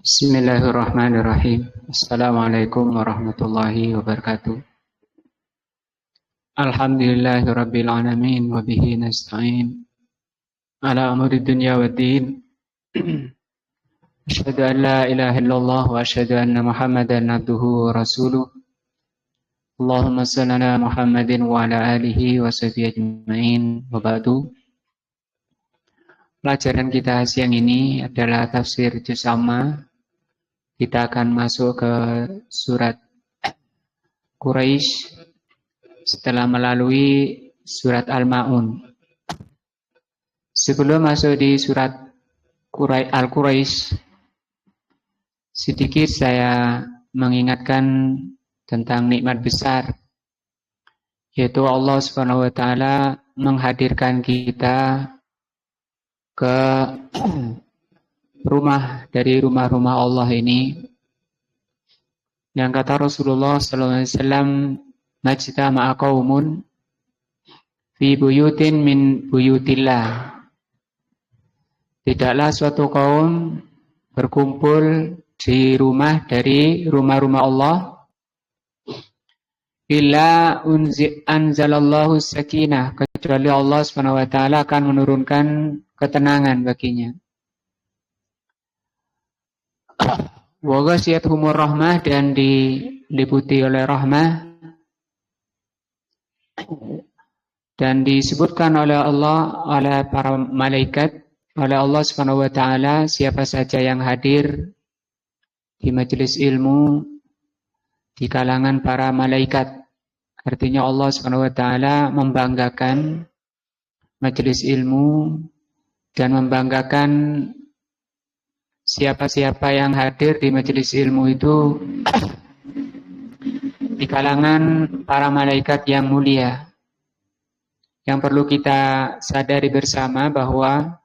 Bismillahirrahmanirrahim. Assalamualaikum warahmatullahi wabarakatuh. Alhamdulillahirabbil alamin wa bihi nasta'in ala umuri dunya waddin. Asyhadu an la ilaha illallah wa asyhadu anna Muhammadan abduhu wa rasuluh. Allahumma shalli ala Muhammadin wa ala alihi wa sahbihi ajma'in. Wa ba'du. Pelajaran kita siang ini adalah tafsir juz amma. Kita akan masuk ke surat Quraisy setelah melalui surat Al-Ma'un. Sebelum masuk di surat Al-Quraisy, sedikit saya mengingatkan tentang nikmat besar, yaitu Allah Subhanahu wa taala menghadirkan kita ke rumah dari rumah-rumah Allah ini, yang kata Rasulullah SAW, majtama'a qaumun fi buyutin min buyutillah. Tidaklah suatu kaum berkumpul di rumah dari rumah-rumah Allah, illa anzalallahu sakinah, kecuali Allah Subhanahu wa taala akan menurunkan ketenangan baginya. Wa ghasiyatuhumur rahmah, dan diliputi oleh rahmah, dan disebutkan oleh Allah, oleh para malaikat, oleh Allah Subhanahu wa taala siapa saja yang hadir di majelis ilmu di kalangan para malaikat. Artinya Allah Subhanahu wa taala membanggakan majelis ilmu dan membanggakan siapa-siapa yang hadir di majelis ilmu itu di kalangan para malaikat yang mulia. Yang perlu kita sadari bersama bahwa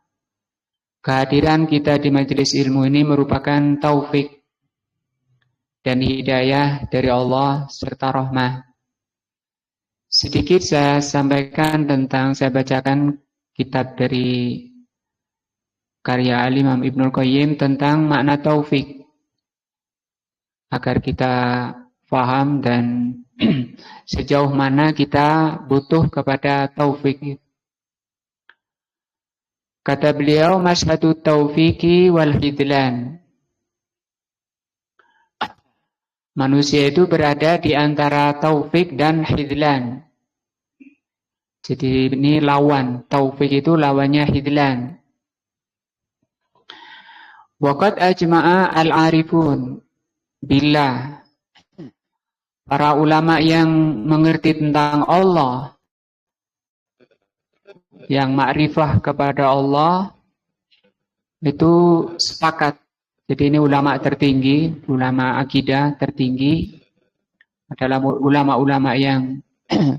kehadiran kita di majelis ilmu ini merupakan taufik dan hidayah dari Allah serta rahmah. Sedikit saya sampaikan saya bacakan kitab dari karya Al-Imam Ibnul Qayyim tentang makna taufik, agar kita paham dan sejauh mana kita butuh kepada taufik. Kata beliau, masyhadu taufiki wal hidlan. Manusia itu berada di antara taufik dan hidlan. Jadi ini lawan, taufik itu lawannya hidlan. Waqad ajma'a al-arifun billah. Para ulama yang mengerti tentang Allah, yang makrifah kepada Allah, itu sepakat. Jadi ini ulama tertinggi, ulama akidah tertinggi, adalah ulama-ulama yang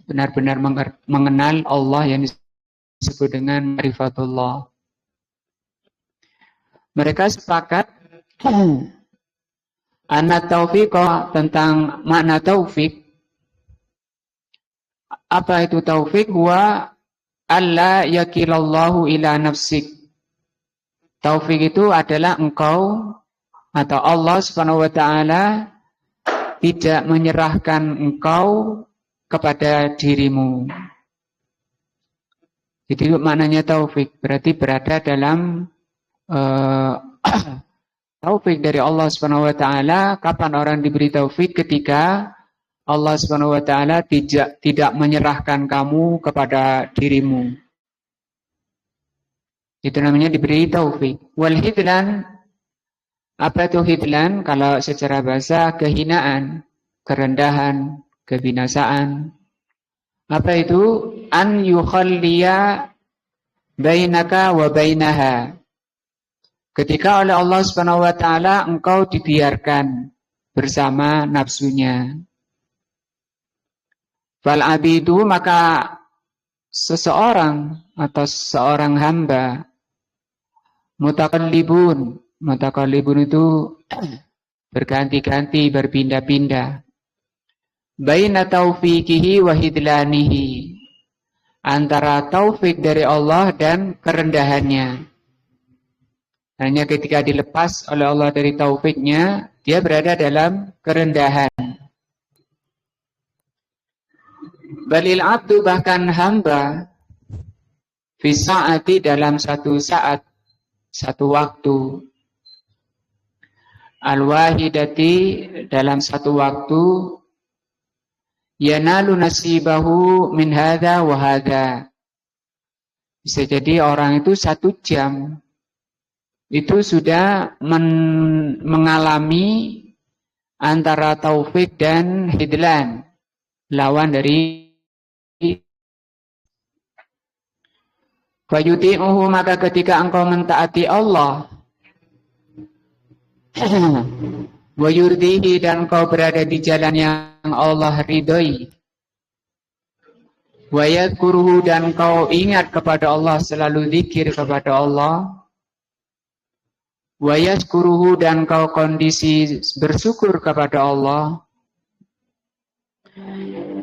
benar-benar mengenal Allah, yang disebut dengan ma'rifatullah. Mereka sepakat anna taufiq, tentang makna taufik. Apa itu taufik? Wa alla yakilallahu ila nafsik. Taufik itu adalah engkau atau Allah Subhanahu wa taala tidak menyerahkan engkau kepada dirimu. Jadi maknanya taufik berarti berada dalam taufik dari Allah Subhanahu wa taala. Kapan orang diberi taufik? Ketika Allah Subhanahu wa taala tidak menyerahkan kamu kepada dirimu. Itu namanya diberi taufik. Wal hidlan, apa itu hidlan? Kalau secara bahasa, kehinaan, kerendahan, kebinasaan. Apa itu? An yukhalliya bainaka wa bainaha. Ketika oleh Allah Subhanahu wa taala engkau dibiarkan bersama nafsunya. Fal abidu, maka seseorang atau seorang hamba, mutakallibun. Mutakallibun itu berganti-ganti, berpindah-pindah. baina taufiqihi wa hidlanihi, antara taufik dari Allah dan kerendahannya. Hanya ketika dilepas oleh Allah dari taufiknya, dia berada dalam kerendahan. Balil abdu, bahkan hamba, fi sa'ati, dalam satu saat, satu waktu, al-wahidati, dalam satu waktu, yanalu nasibahu min hadha wa hadha. Bisa jadi orang itu 1 jam itu sudah mengalami antara taufik dan hidlan, lawan dari fayuti'uhu, maka ketika engkau mentaati Allah, wa yurdihi, dan engkau berada di jalan yang Allah ridhoi, wa yadhkuruhu, dan engkau ingat kepada Allah, selalu zikir kepada Allah, wa yashkuruhu, dan engkau kondisi bersyukur kepada Allah,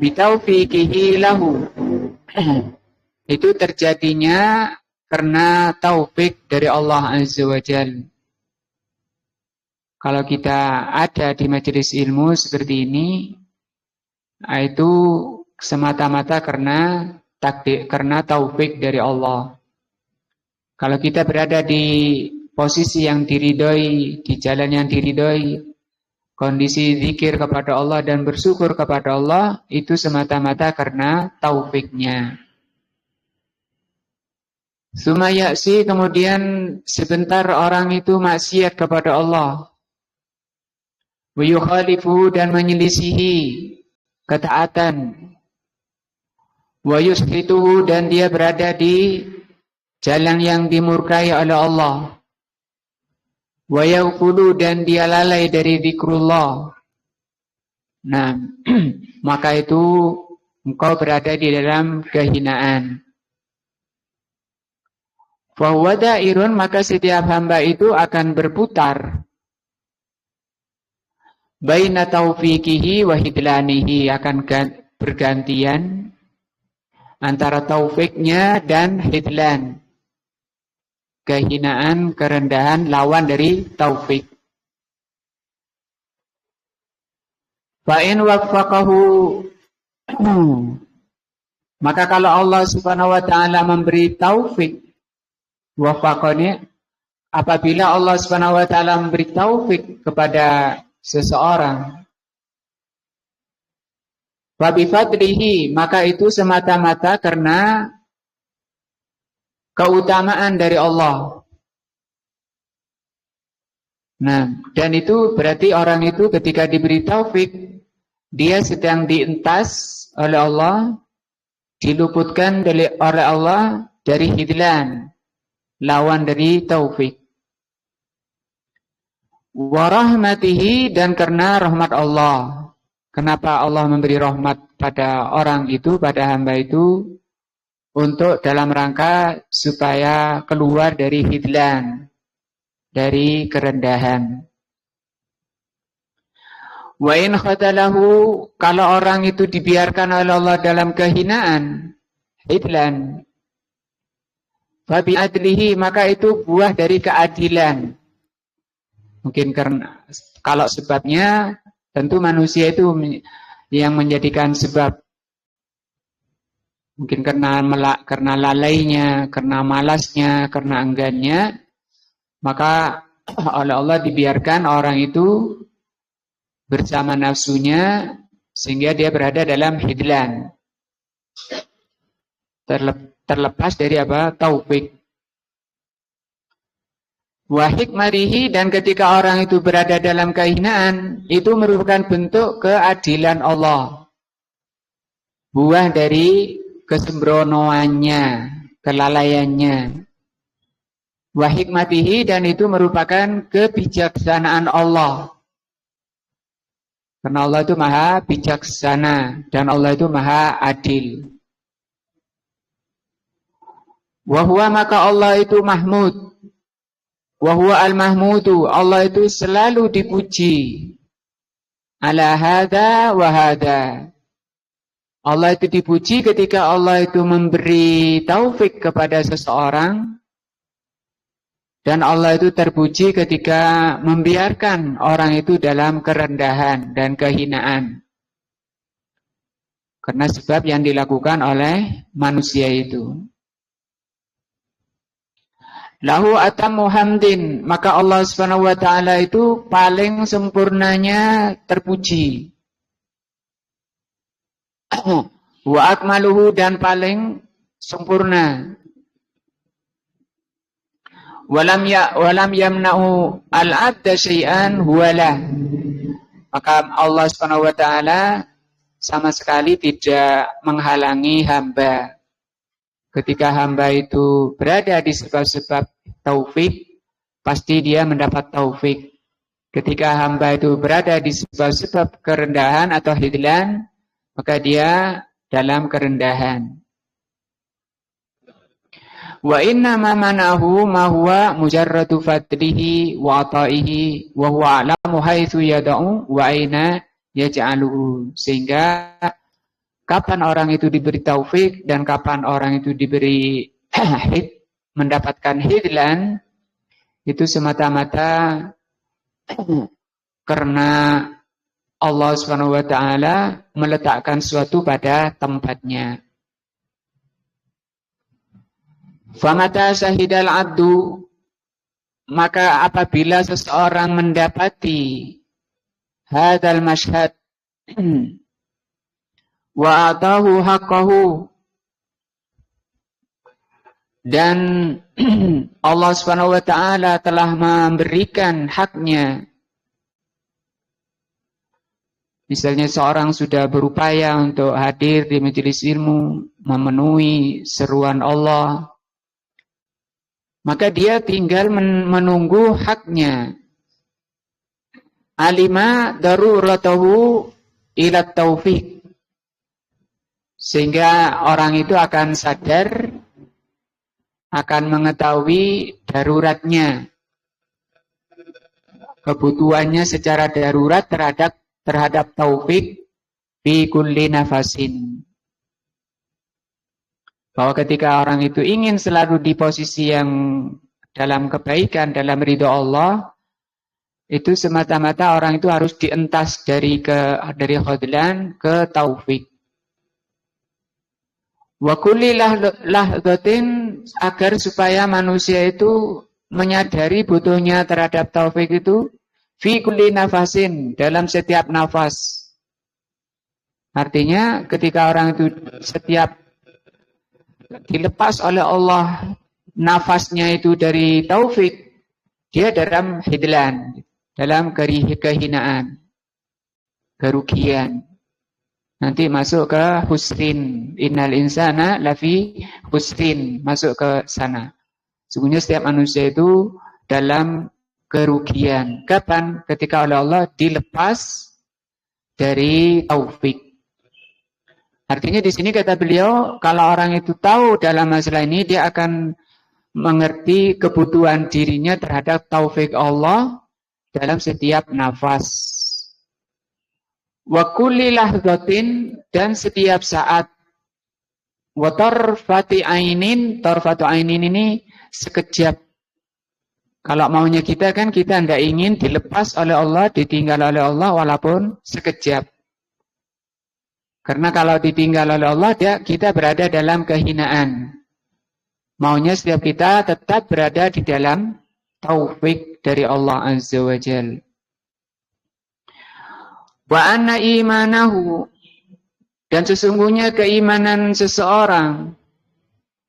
bitaufiqihi lahu, itu terjadinya karena taufik dari Allah Azza wa Jalla. Kalau kita ada di majelis ilmu seperti ini, itu semata-mata karena takdir, karena taufik dari Allah. Kalau kita berada di posisi yang diridhoi, di jalan yang diridhoi, kondisi zikir kepada Allah dan bersyukur kepada Allah, itu semata-mata karena taufiknya. Sumayasi, kemudian sebentar orang itu maksiat kepada Allah, wa yukhalifu, dan menyelisihi ketaatan, wa yusfituhu, dan dia berada di jalan yang dimurkai oleh Allah, wa yaqulu, dan dia lalai dari zikrullah. Nah, maka itu engkau berada di dalam kehinaan. Fa huwa da'irun, maka setiap hamba itu akan berputar, baina taufiqihi wa hidlanihi, akan bergantian antara taufiknya dan hidlan, kehinaan, kerendahan, lawan dari taufik. Fa in waffaqahu, maka kalau Allah Subhanahu wa taala memberi taufik, waffaqani, apabila Allah Subhanahu wa taala memberi taufik kepada seseorang, wa bi fadlihi, maka itu semata-mata karena keutamaan dari Allah. Nah, dan itu berarti orang itu ketika diberi taufik, dia sedang dientas oleh Allah, diluputkan oleh Allah dari hidlan, lawan dari taufik. Wa rahmatihi, dan karena rahmat Allah. Kenapa Allah memberi rahmat pada orang itu, pada hamba itu? Untuk dalam rangka supaya keluar dari hidlan, dari kerendahan. Wa in khadalahu, kalau orang itu dibiarkan oleh Allah dalam kehinaan, hidlan, fa bi adlihi, maka itu buah dari keadilan. Mungkin karena kalau sebabnya tentu manusia itu yang menjadikan sebab. Mungkin karena lalainya, karena malasnya, karena enggannya, maka oleh Allah dibiarkan orang itu bersama nafsunya sehingga dia berada dalam hidlan. Terlepas dari apa? Taufik. Wa hikmatihi, dan ketika orang itu berada dalam kehinaan, itu merupakan bentuk keadilan Allah. Buah dari kesembronoannya, kelalaiannya. Wa hikmatihi, dan itu merupakan kebijaksanaan Allah. Karena Allah itu maha bijaksana, dan Allah itu maha adil. Wa huwa, maka Allah itu mahmud. Wa huwa al-mahmudu, Allah itu selalu dipuji. ala hadza wa hadza. Allah itu dipuji ketika Allah itu memberi taufik kepada seseorang, dan Allah itu terpuji ketika membiarkan orang itu dalam kerendahan dan kehinaan. Karena sebab yang dilakukan oleh manusia itu. Lahu atamu hamdin, maka Allah Subhanahu wa taala itu paling sempurnanya terpuji. Wa akmaluhu, dan paling sempurna. Walam yamna'u al-'abda syai'an huwalah. Maka Allah Subhanahu wa taala sama sekali tidak menghalangi hamba. Ketika hamba itu berada di sebab-sebab taufik, pasti dia mendapat taufik. Ketika hamba itu berada di sebab-sebab kerendahan atau hidlan, maka dia dalam kerendahan. Wa inna ma manahu ma huwa mujarradu fadlihi wa ata'ihi wa huwa a'lamu haitsu yad'u wa aina yaj'aluhu. Sehingga kapan orang itu diberi taufik dan kapan orang itu diberi mendapatkan hidlan, itu semata-mata karena Allah Subhanahu wa taala meletakkan sesuatu pada tempatnya. Famata syahidal abdu, maka apabila seseorang mendapati hadzal masyhad wa atahu haqqahu, dan Allah Subhanahu wa taala telah memberikan haknya. Misalnya seorang sudah berupaya untuk hadir di majelis ilmu, memenuhi seruan Allah, maka dia tinggal menunggu haknya. Alima daruratahu ila taufik, sehingga orang itu akan sadar, akan mengetahui daruratnya, kebutuhannya secara darurat terhadap taufik fi kulli nafasin. Bahwa ketika orang itu ingin selalu di posisi yang dalam kebaikan, dalam ridho Allah, itu semata-mata orang itu harus dientas dari khadlan ke taufik. Wa kulli lahdatin, agar supaya manusia itu menyadari butuhnya terhadap taufik itu fi kulli nafasin, dalam setiap nafas. Artinya ketika orang itu setiap dilepas oleh Allah nafasnya itu dari taufik, dia dalam hidlan, dalam kehinaan, kerugian. Nanti masuk ke husrin, innal insana lafi husrin, masuk ke sana. Sungguhnya setiap manusia itu dalam kerugian. Kapan? Ketika oleh Allah dilepas dari taufik. Artinya di sini kata beliau, kalau orang itu tahu dalam masalah ini, dia akan mengerti kebutuhan dirinya terhadap taufik Allah dalam setiap nafas. Wa kulli lahdatin, dan setiap saat. Wa tarfati ainin, tarfatu ainin ini sekejap. Kalau maunya kita kan, kita tidak ingin dilepas oleh Allah, ditinggal oleh Allah walaupun sekejap. Karena kalau ditinggal oleh Allah, kita berada dalam kehinaan. Maunya setiap kita tetap berada di dalam taufik dari Allah Azza wa Jalla. Wa anna imanahu, dan sesungguhnya keimanan seseorang,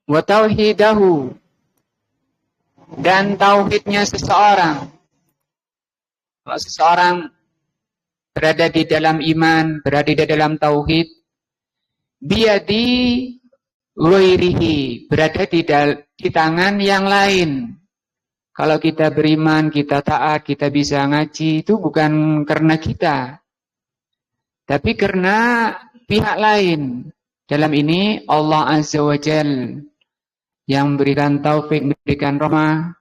wa tauhidahu, dan tauhidnya seseorang. Kalau seseorang berada di dalam iman, berada di dalam tauhid, biyadi ghairihi, berada di tangan yang lain. Kalau kita beriman, kita taat, kita bisa ngaji, itu bukan karena kita, tapi karena pihak lain. Dalam ini Allah Azza wa Jalla yang memberikan taufik, memberikan rahmah.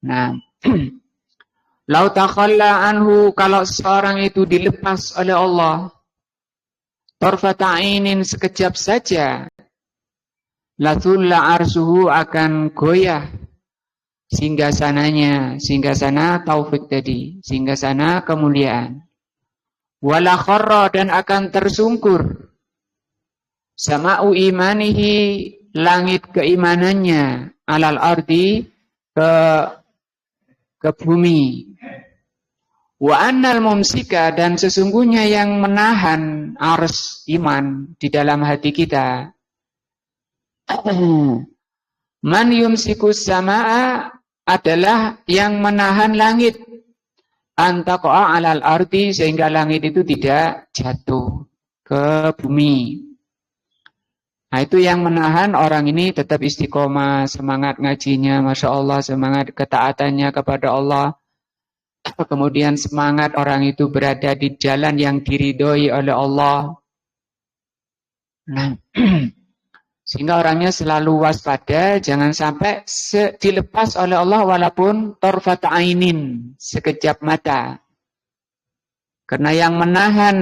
Nah, Lau takhalla anhu, kalau seorang itu dilepas oleh Allah, tarfata ainin, sekejap saja, lathulla arsuhu, akan goyah singgasana taufik tadi, singgasana kemuliaan. Wala kharra, dan akan tersungkur sama'u imanihi, langit keimanannya, alal ardi, ke bumi. Wa annal mumsika, dan sesungguhnya yang menahan ars iman di dalam hati kita, man yumsikus sama'a, adalah yang menahan langit, antaqa'a alal ardi, sehingga langit itu tidak jatuh ke bumi. Nah, itu yang menahan orang ini tetap istiqomah, semangat ngajinya, Masya Allah, semangat ketaatannya kepada Allah. Kemudian semangat orang itu berada di jalan yang diridhoi oleh Allah. Nah, sehingga orangnya selalu waspada, jangan sampai dilepas oleh Allah walaupun tarfat ainin, sekejap mata. Karena yang menahan,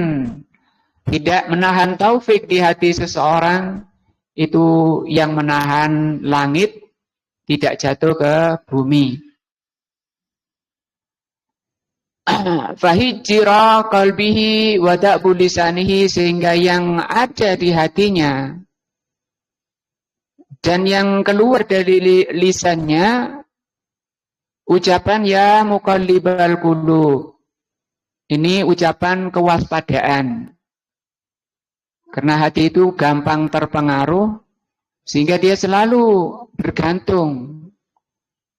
tidak menahan taufik di hati seseorang, itu yang menahan langit tidak jatuh ke bumi. Fahijira qalbihi wa da'bu lisanihi, sehingga yang ada di hatinya dan yang keluar dari lisannya ucapan ya muqallibal qulub. Ini ucapan kewaspadaan. Karena hati itu gampang terpengaruh, sehingga dia selalu bergantung,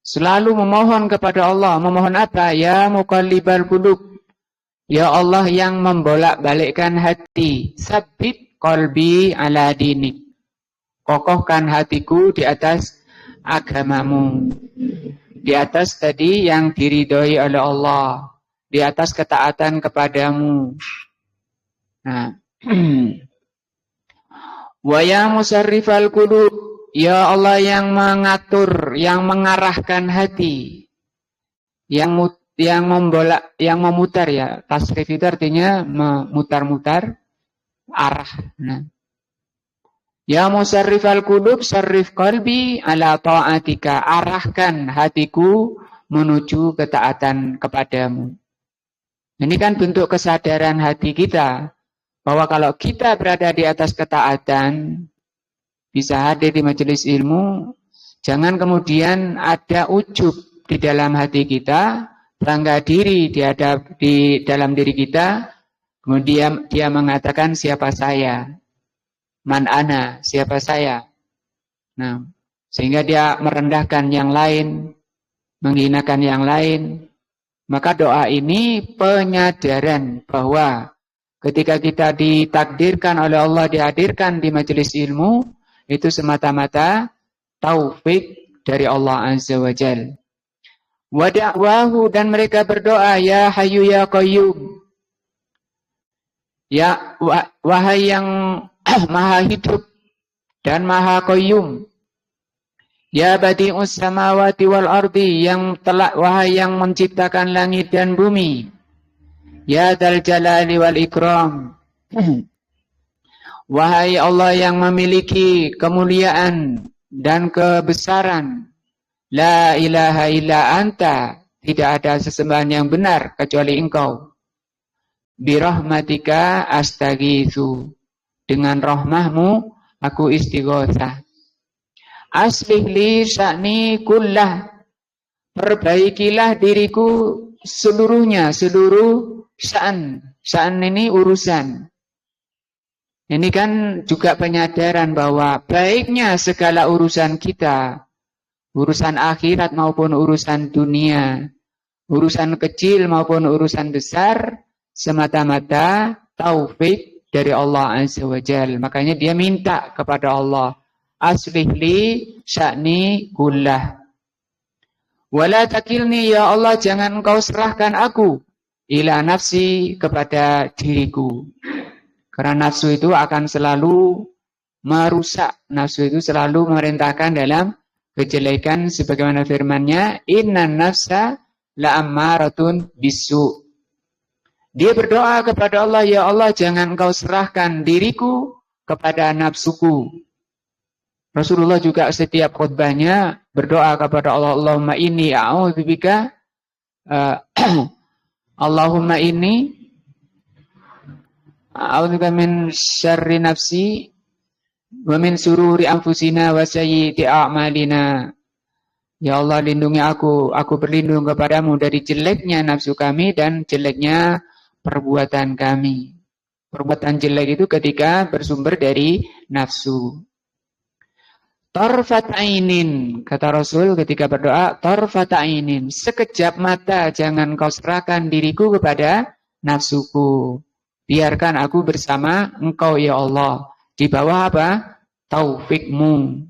selalu memohon kepada Allah. Memohon apa? Ya muqallibal qulub, ya Allah yang membolak-balikkan hati, sabbit qalbi ala dinik, kokohkan hatiku di atas agamamu, di atas tadi yang diridhoi oleh Allah, di atas ketaatan kepadamu. Nah, wa ya musarrifal qulub, ya Allah yang mengatur, yang mengarahkan hati, yang memutar ya. Tasrif itu artinya memutar-mutar arah. Nah, ya musarrifal qulub, sarrif qalbi ala ta'atika, arahkan hatiku menuju ketaatan kepadamu. Ini kan bentuk kesadaran hati kita, bahwa kalau kita berada di atas ketaatan, bisa hadir di majelis ilmu, jangan kemudian ada ujub di dalam hati kita, bangga diri di dalam diri kita, kemudian dia mengatakan siapa saya, man ana, siapa saya. Nah, sehingga dia merendahkan yang lain, menghinakan yang lain. Maka doa ini penyadaran bahwa ketika kita ditakdirkan oleh Allah dihadirkan di majelis ilmu, itu semata-mata taufik dari Allah Azza wa Jal. Wa da'wahu, dan mereka berdoa, ya Hayyu ya Qayyum, ya wahai yang maha hidup dan maha qayyum, ya badi'us samawati wal ardi, wahai yang menciptakan langit dan bumi, ya dzal jalali wal ikram, wahai Allah yang memiliki kemuliaan dan kebesaran, la ilaha illa anta, tidak ada sesembahan yang benar kecuali engkau, birahmatika astaghitsu, dengan rahmahmu aku istighosah, aslih li sya'ni kullah, perbaikilah diriku seluruhnya, seluruh sya'an ini urusan. Ini kan juga penyadaran bahwa baiknya segala urusan kita, urusan akhirat maupun urusan dunia, urusan kecil maupun urusan besar, semata-mata taufik dari Allah Azza wa Jal. Makanya dia minta kepada Allah, aslih li sya'ni kullah, wala takilni, ya Allah jangan engkau serahkan aku, ila nafsi, kepada diriku. Karena nafsu itu akan selalu merusak, nafsu itu selalu memerintahkan dalam kejelekan, sebagaimana firman-Nya, innan nafsa la'ammaratun bisu. Dia berdoa kepada Allah, ya Allah jangan engkau serahkan diriku kepada nafsuku. Rasulullah juga setiap khutbahnya berdoa kepada Allah, Allahumma inni a'udzubika Allahumma inni a'udzubika min syarri nafsi wa min sururi anfusina wa sayyiati a'malina. Ya Allah lindungi aku berlindung kepadamu dari jeleknya nafsu kami dan jeleknya perbuatan kami. Perbuatan jelek itu ketika bersumber dari nafsu. Tarfat ainin, kata Rasul ketika berdoa, tarfat ainin, sekejap mata jangan kau serahkan diriku kepada nafsuku. Biarkan aku bersama engkau ya Allah. Di bawah apa? Taufikmu.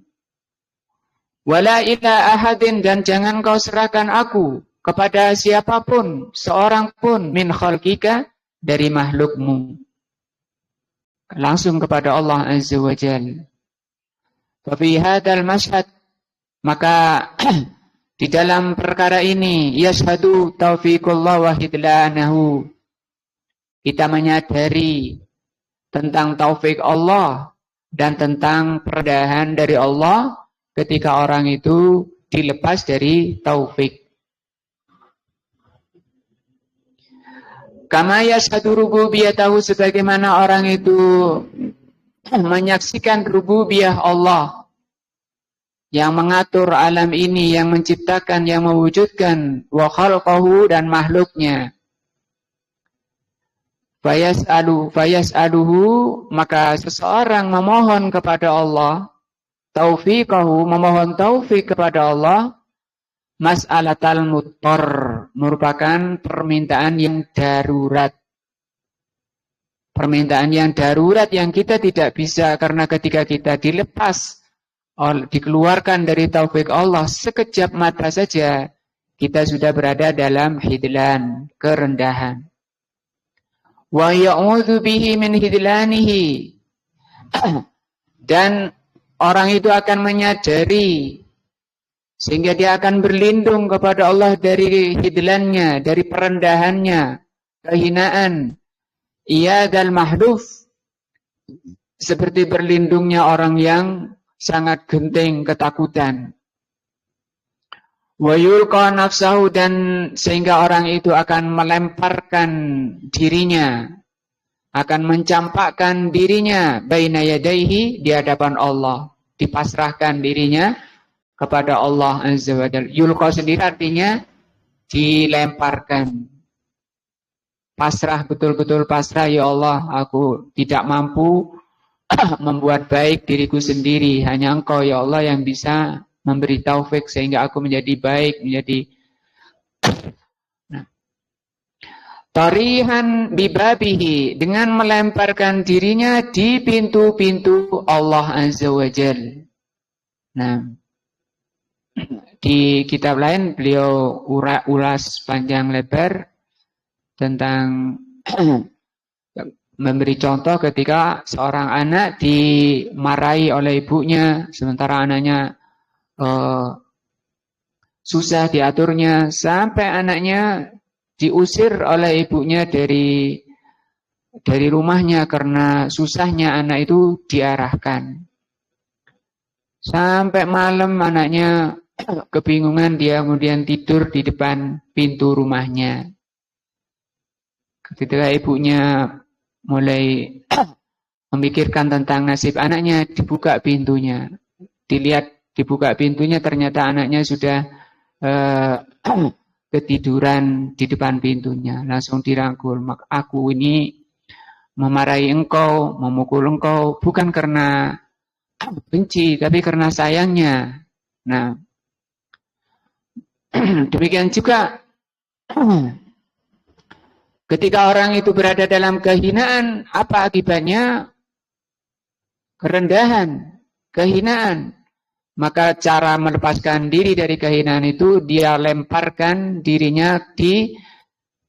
Wala ila ahadin, dan jangan kau serahkan aku kepada siapapun, seorang pun min khalqika, dari makhlukmu. Langsung kepada Allah Azza wa Jalla. Fi hadzal mashhad, maka di dalam perkara ini yashhadu taufiqullah wa hidlanahu, kita menyadari tentang taufik Allah dan tentang perendahan dari Allah ketika orang itu dilepas dari taufik. Kama yashhadu rububiyatahu, sebagaimana orang itu menyaksikan rububiyah Allah yang mengatur alam ini, yang menciptakan, yang mewujudkan, wa khalqahu, dan makhluknya. Fayas'aluhu, maka seseorang memohon kepada Allah, taufiqahu, memohon taufik kepada Allah, mas'alatal muttar, merupakan permintaan yang darurat. Permintaan yang darurat yang kita tidak bisa, karena ketika kita dilepas, dikeluarkan dari taufik Allah, sekejap mata saja kita sudah berada dalam hidlan, kerendahan. Wa ya'udzu bihi min hidlanihi, dan orang itu akan menyadari sehingga dia akan berlindung kepada Allah dari hidlannya, dari perendahannya, kehinaan. Ia dal mahduf, seperti berlindungnya orang yang sangat genting ketakutan. Wa yulqa nafsahu, dan sehingga orang itu akan melemparkan dirinya, akan mencampakkan dirinya baina yadaihi, di hadapan Allah, dipasrahkan dirinya kepada Allah Azza wa Jalla. Yulqa sendiri artinya dilemparkan. Pasrah, betul-betul pasrah, ya Allah, aku tidak mampu membuat baik diriku sendiri. Hanya Engkau ya Allah yang bisa memberi taufik sehingga aku menjadi baik, menjadi tarihan bibabihi, dengan melemparkan dirinya di pintu-pintu Allah Azza wa Jalla. Nah, di kitab lain beliau ulas panjang lebar tentang memberi contoh ketika seorang anak dimarahi oleh ibunya, sementara anaknya susah diaturnya, sampai anaknya diusir oleh ibunya dari rumahnya karena susahnya anak itu diarahkan. Sampai malam anaknya kebingungan, dia kemudian tidur di depan pintu rumahnya. Ketika ibunya mulai memikirkan tentang nasib anaknya, dibuka pintunya. Dilihat, dibuka pintunya, ternyata anaknya sudah ketiduran di depan pintunya. Langsung dirangkul. Aku ini memarahi engkau, memukul engkau, bukan karena benci, tapi karena sayangnya. Nah, demikian juga ketika orang itu berada dalam kehinaan, apa akibatnya? Kerendahan, kehinaan. Maka cara melepaskan diri dari kehinaan itu, dia lemparkan dirinya di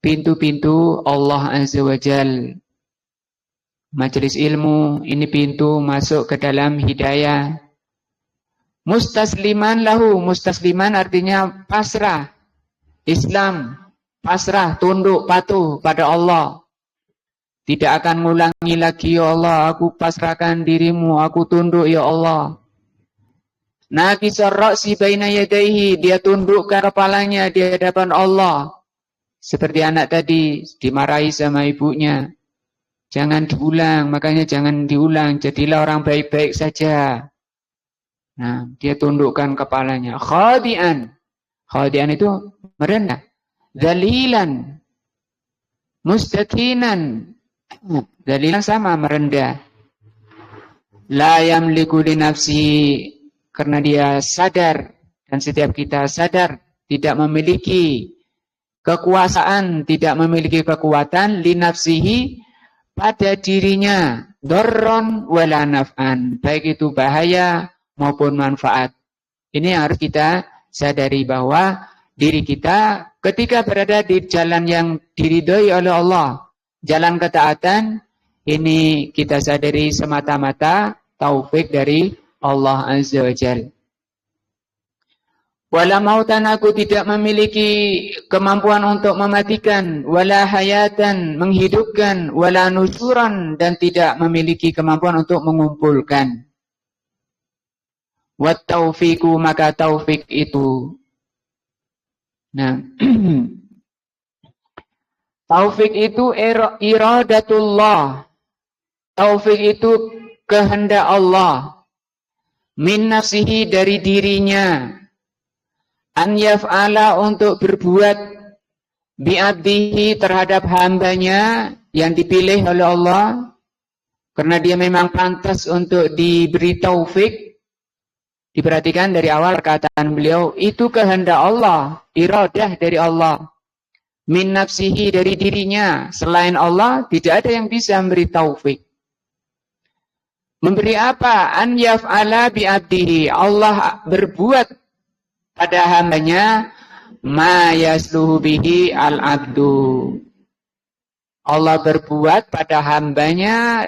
pintu-pintu Allah Azza wa Jalla. Majelis ilmu, ini pintu masuk ke dalam hidayah. Mustasliman lahu, mustasliman artinya pasrah. Islam, pasrah, tunduk, patuh pada Allah. Tidak akan ngulangi lagi, ya Allah, aku pasrahkan dirimu, aku tunduk, ya Allah. Nakisar ra'si baina yadaihi, dia tundukkan kepalanya di hadapan Allah. Seperti anak tadi, dimarahi sama ibunya. Jangan diulang, makanya jangan diulang, jadilah orang baik-baik saja. Nah, dia tundukkan kepalanya. Khadi'an. Khadi'an itu merendah. Dzalilan. Mustaqinan. Dzalilan sama, merendah. La yamliku li nafsihi, karena dia sadar, dan setiap kita sadar, tidak memiliki kekuasaan, tidak memiliki kekuatan li nafsihi, pada dirinya, darron wala naf'an, baik itu bahaya maupun manfaat. Ini yang harus kita sadari, bahwa diri kita ketika berada di jalan yang diridhoi oleh Allah, jalan ketaatan, ini kita sadari semata-mata taufik dari Allah Azza wa Jalla. Wala mautan, aku tidak memiliki kemampuan untuk mematikan, wala hayatan, menghidupkan, wala nusyuran, dan tidak memiliki kemampuan untuk mengumpulkan. Wat taufiku, maka taufik itu. Nah, taufik itu iradatullah. Taufik itu kehendak Allah. Min nafsihi, dari dirinya. An yaf'ala, untuk berbuat bi'abdihi, terhadap hambanya yang dipilih oleh Allah, karena dia memang pantas untuk diberi taufik. Diperhatikan dari awal perkataan beliau, itu kehendak Allah, iradah dari Allah. Min nafsihi, dari dirinya, selain Allah tidak ada yang bisa memberi taufik. Memberi apa? An yaf'ala bi'abdihi, Allah berbuat pada hambanya ma yasluhu bihi al-abdu. Allah berbuat pada hambanya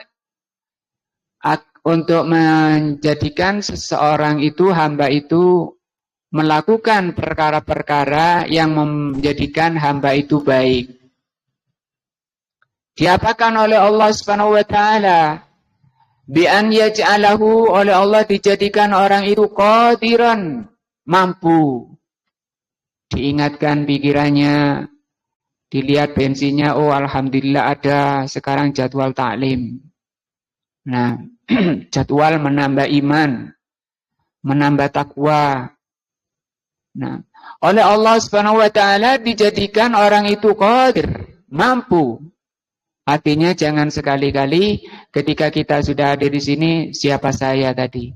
untuk menjadikan seseorang itu, hamba itu, melakukan perkara-perkara yang menjadikan hamba itu baik. Diapakan oleh Allah Subhanahu wa taala? Bi an yaj'alahu, oleh Allah dijadikan orang itu qadiran, mampu. Diingatkan pikirannya, dilihat bensinnya, oh alhamdulillah ada sekarang jadwal taklim. Nah, jadwal menambah iman, menambah takwa. Nah, oleh Allah Subhanahu wa taala dijadikan orang itu qadir, mampu. Artinya jangan sekali-kali ketika kita sudah ada di sini, siapa saya tadi?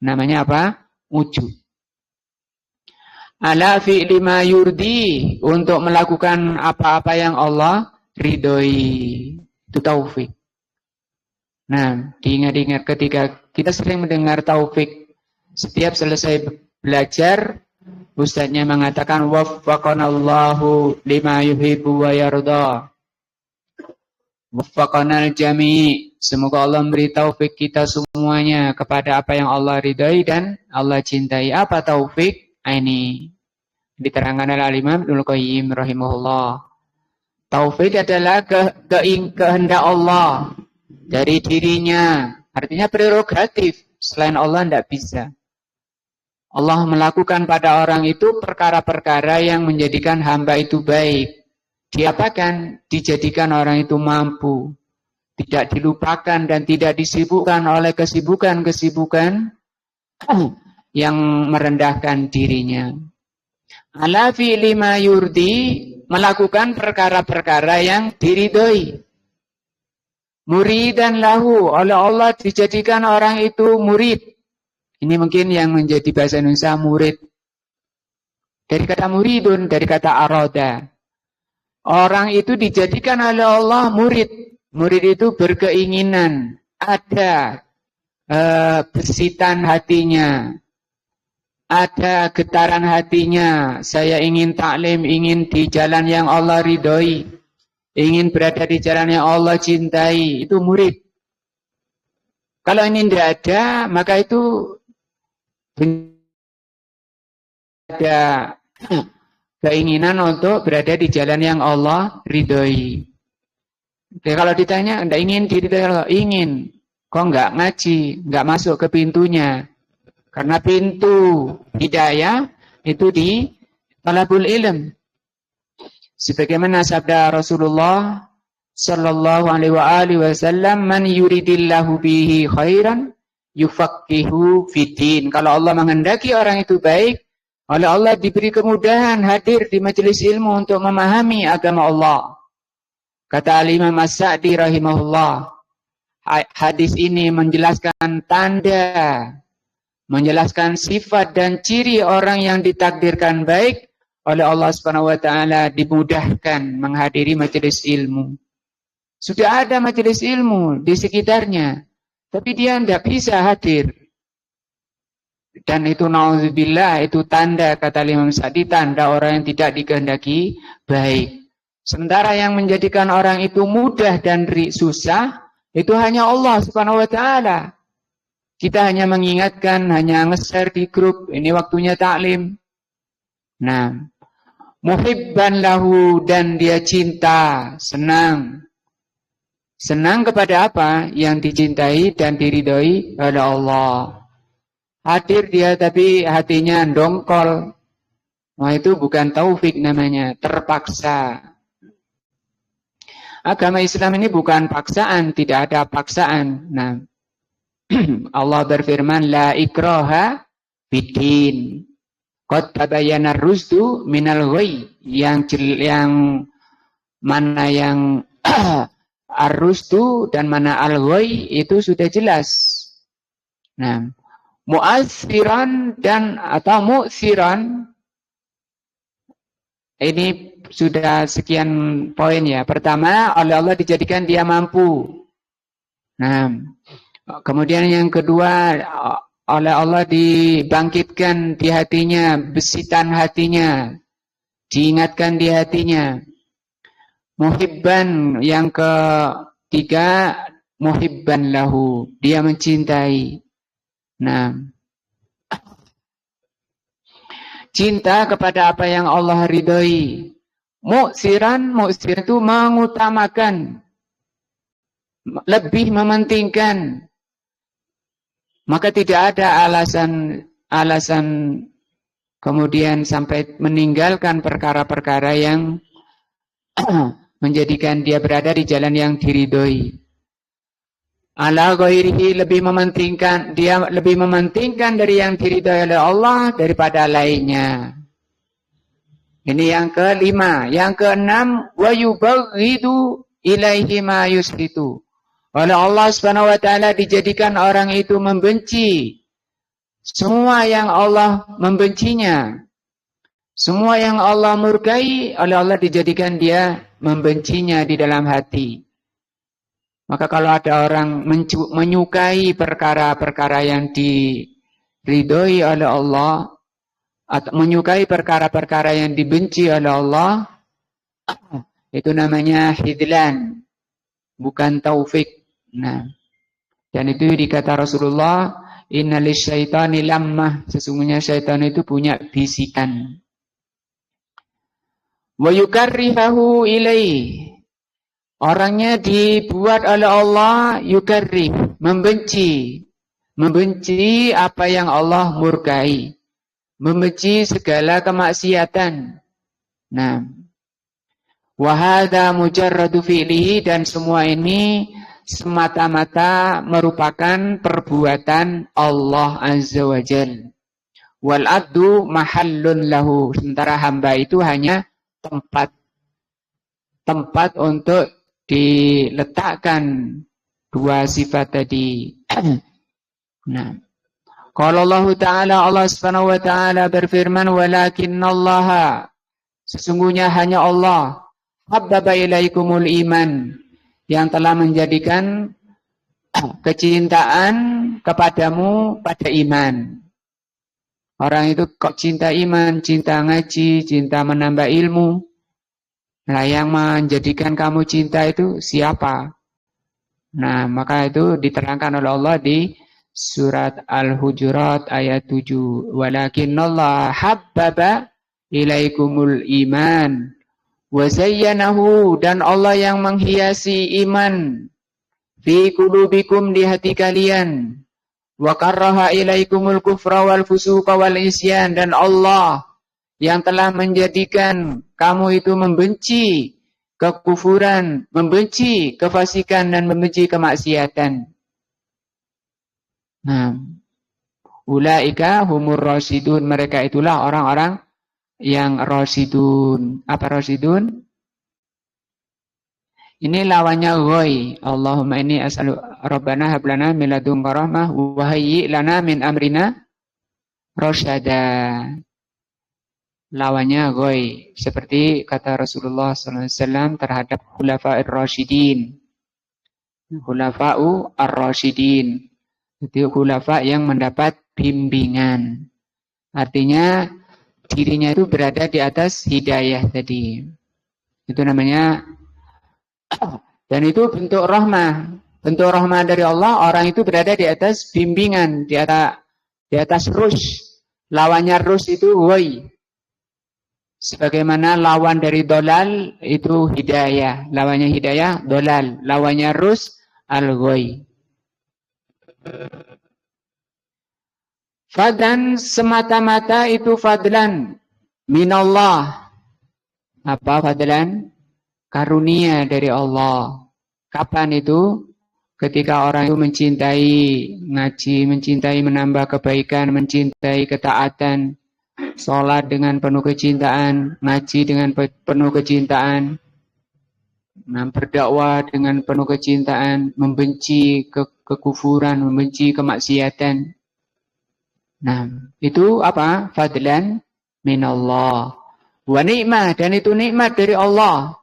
Namanya apa? Ujub. Ala fi'li ma yurdi, untuk melakukan apa-apa yang Allah ridhoi. Itu taufik. Nah, diingat-ingat ketika kita sering mendengar taufik, setiap selesai belajar, ustadznya mengatakan waffaqanallahu lima yuhibbu wa yarda. Waffaqanal jami', semoga Allah memberi taufik kita semuanya kepada apa yang Allah ridhoi dan Allah cintai. Apa taufik? Ini diterangkan oleh Imam Ibnu Qayyim rahimahullah. Taufik adalah kehendak Allah dari dirinya. Artinya prerogatif, selain Allah tidak bisa. Allah melakukan pada orang itu perkara-perkara yang menjadikan hamba itu baik. Diapakan? Dijadikan orang itu mampu, tidak dilupakan dan tidak disibukkan oleh kesibukan-kesibukan yang merendahkan dirinya. Ala fi'li ma yurdi, melakukan perkara-perkara yang diridhoi. Muridan lahu, oleh Allah dijadikan orang itu murid. Ini mungkin yang menjadi bahasa Indonesia murid. Dari kata muridun, dari kata arada. Orang itu dijadikan oleh Allah murid. Murid itu berkeinginan, ada besitan hatinya, ada getaran hatinya, saya ingin taklim, ingin di jalan yang Allah ridhoi, ingin berada di jalan yang Allah cintai, itu murid. Kalau ini tidak ada, maka itu ada keinginan untuk berada di jalan yang Allah ridhoi. Jadi kalau ditanya, enggak ingin diridhoi Allah? Ingin. Kok enggak ngaji, enggak masuk ke pintunya? Karena pintu hidayah itu di talabul ilm. Sebagaimana sabda Rasulullah sallallahu alaihi wasallam, "Man yuridillahu bihi khairan yufaqihu fiddin." Kalau Allah menghendaki orang itu baik, oleh Allah diberi kemudahan hadir di majelis ilmu untuk memahami agama Allah. Kata Al-Imam As-Sa'di rahimahullah, hadis ini menjelaskan tanda, menjelaskan sifat dan ciri orang yang ditakdirkan baik oleh Allah Subhanahu wa taala dimudahkan menghadiri majelis ilmu. Sudah ada majelis ilmu di sekitarnya, tapi dia tidak bisa hadir. Dan itu na'udzubillah, itu tanda, kata Imam Sa'di, tanda orang yang tidak dikehendaki baik. Sementara yang menjadikan orang itu mudah dan susah, itu hanya Allah Subhanahu wa taala. Kita hanya mengingatkan, hanya nge-share di grup, ini waktunya taklim. Nah, muhibban lahu, dan dia cinta, senang. Senang kepada apa? Yang dicintai dan diridhoi oleh Allah. Hadir dia tapi hatinya dongkol. Nah, itu bukan taufik namanya, terpaksa. Agama Islam ini bukan paksaan, tidak ada paksaan. Nah, Allah berfirman, la ikraha fiddin. Qad tabayyana ar-rusdu minal ghayy. Yang mana yang ar-rusdu dan mana al-ghayy itu sudah jelas. Nah, mu'assiran dan atau mu'siran, ini sudah sekian poin ya. Pertama, oleh Allah dijadikan dia mampu. Nah, kemudian yang kedua, oleh Allah dibangkitkan di hatinya, besitan hatinya, diingatkan di hatinya. Muhibban, yang ketiga, muhibban lahu, dia mencintai. Nah, cinta kepada apa yang Allah ridhoi. Mu'siran itu mengutamakan, lebih mementingkan. Maka tidak ada alasan kemudian sampai meninggalkan perkara-perkara yang menjadikan dia berada di jalan yang diridhoi. Ala ghairihi, lebih mementingkan, dia lebih mementingkan dari yang diridhoi oleh Allah daripada lainnya. Ini yang kelima. Yang keenam, wa yubaghidu ilaihi ma yusritu. Oleh Allah Subhanahu wa taala dijadikan orang itu membenci semua yang Allah membencinya. Semua yang Allah murkai, oleh Allah dijadikan dia membencinya di dalam hati. Maka kalau ada orang menyukai perkara-perkara yang diridhoi oleh Allah, atau menyukai perkara-perkara yang dibenci oleh Allah, itu namanya hidlan, bukan taufik. Nah, dan itu dikata Rasulullah, innalis syaitani lammah, sesungguhnya syaitan itu punya bisikan. Wa yukarrihahu ilaih, orangnya dibuat oleh Allah yukarrih, membenci apa yang Allah murkai. Membenci segala kemaksiatan. Nah, wahada mujarradu fi'lihi, dan semua ini semata-mata merupakan perbuatan Allah Azza wa Jal. Wal abdu mahallun lahu, sementara hamba itu hanya tempat untuk diletakkan dua sifat tadi. Nah, kalau Allah Ta'ala, Allah Subhanahu wa Ta'ala berfirman, walakinnallaha, sesungguhnya hanya Allah, habbaba ilaikumul iman, yang telah menjadikan kecintaan kepadamu pada iman. Orang itu kok cinta iman, cinta ngaji, cinta menambah ilmu. Nah, yang menjadikan kamu cinta itu siapa? Nah, maka itu diterangkan oleh Allah di Surat Al-Hujurat ayat 7. Walakinnallaha habbaba ilaikumul iman wa zayyanahu, dan Allah yang menghiasi iman fi qulubikum, di hati kalian, wa karraha ilaikumul kufra wal fusuqa wal isyan, dan Allah yang telah menjadikan kamu itu membenci kekufuran, membenci kefasikan, dan membenci kemaksiatan. Nah, ulaika humur rasyidun, mereka itulah orang-orang yang rasyidun. Apa rasyidun? Ini lawannya ghoi. Allahumma inni as'alu rabbana hablana min ladunka rahmah wa hayyi lana min amrina rasyada. Lawannya ghoi. Seperti kata Rasulullah SAW terhadap khulafa'ir rasyidin. Khulafa'u ar-rasyidin. Itu khulafa yang mendapat bimbingan. Artinya dirinya itu berada di atas hidayah tadi. Itu namanya, dan itu bentuk rahmah. Bentuk rahmah dari Allah, orang itu berada di atas bimbingan, di atas rush. Lawannya rush itu woi. Sebagaimana lawan dari dolal itu hidayah. Lawannya hidayah, dolal. Lawannya rush, al-ghoi. Fadlan semata-mata itu fadlan minallah. Apa fadlan? Karunia dari Allah. Kapan itu? Ketika orang itu mencintai ngaji, mencintai menambah kebaikan, mencintai ketaatan, sholat dengan penuh kecintaan, ngaji dengan penuh kecintaan, berdakwah dengan penuh kecintaan, membenci kekufuran, membenci kemaksiatan. Nah, itu apa? Fadlan minallah. Wa ni'mah, dan itu nikmat dari Allah.